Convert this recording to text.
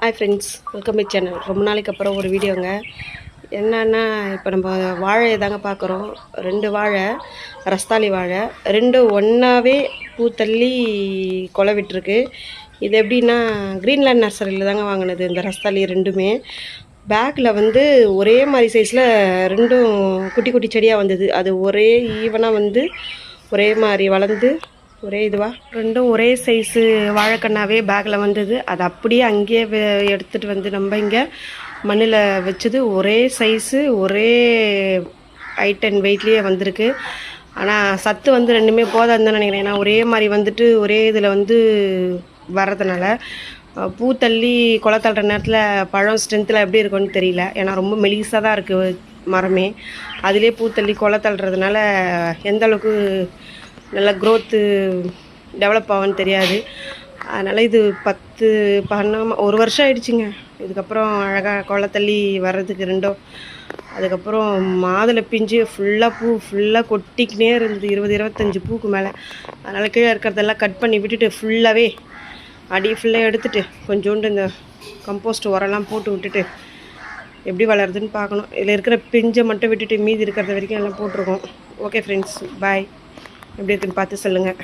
Hi friends, welcome my channel. ரொம்ப நாளைக்கு அப்புறம் ஒரு வீடியோங்க. என்னன்னா, இப்போ நம்ம வாழை தாங்க பார்க்குறோம். 2 வாழை, ரஸ்தாளி வாழை 2 ஒன்றாவே பூத்தள்ளி கொலை விட்டுருக்கு. இது எப்படின்னா, கிரீன்லேண்ட் நர்சரியில் தாங்க வாங்கினது இந்த ரஸ்தாளி 2மே. பேக்கில் வந்து ஒரே மாதிரி சைஸில் 2ம் குட்டி குட்டி செடியாக வந்தது. அது ஒரே ஈவனாக வந்து ஒரே மாதிரி வளர்ந்து ஒரே இதுவாக 2ம் ஒரே சைஸு வாழைக்கண்ணாவே பேக்கில் வந்தது. அது அப்படியே அங்கேயே எடுத்துகிட்டு வந்து நம்ம இங்கே மண்ணில் வச்சது. ஒரே சைஸு ஒரே ஹைட் அண்ட் வெயிட்லேயே வந்திருக்கு. ஆனால் சத்து வந்து 2மே போதாதுன்னு தான் நினைக்கிறேன். ஏன்னா ஒரே மாதிரி வந்துட்டு ஒரே இதில் வந்து வர்றதுனால பூ தள்ளி கொலை தள்ளுற நேரத்தில் பழம் ஸ்ட்ரென்த்தில் எப்படி இருக்குன்னு தெரியல. ஏன்னா ரொம்ப மெலிசாக தான் இருக்குது மரமே. அதிலே பூ தள்ளி கொலை தள்ளுறதுனால எந்த அளவுக்கு நல்லா க்ரோத்து டெவலப் ஆகும்னு தெரியாது. அதனால் இது 1 வருஷம் ஆயிடுச்சுங்க. இதுக்கப்புறம் அழகாக கொலை தள்ளி வர்றதுக்கு 2ம். அதுக்கப்புறம் மாதுளை பிஞ்சு ஃபுல்லாக கொட்டிக்கினே இருந்தது. 20-25 பூக்கு மேலே. அதனால் கீழே இருக்கிறதெல்லாம் கட் பண்ணி விட்டுட்டு ஃபுல்லாகவே அடி ஃபுல்லாக எடுத்துகிட்டு கொஞ்சோண்டு இந்த கம்போஸ்ட் உரம்லாம் போட்டு விட்டுட்டு எப்படி வளருதுன்னு பார்க்கணும். இதில் இருக்கிற பிஞ்சை மட்டும் விட்டுட்டு மீதி இருக்கிறத வரைக்கும் எல்லாம் போட்டிருக்கோம். ஓகே ஃப்ரெண்ட்ஸ், பாய். எப்படி இருக்குன்னு பார்த்து சொல்லுங்கள்.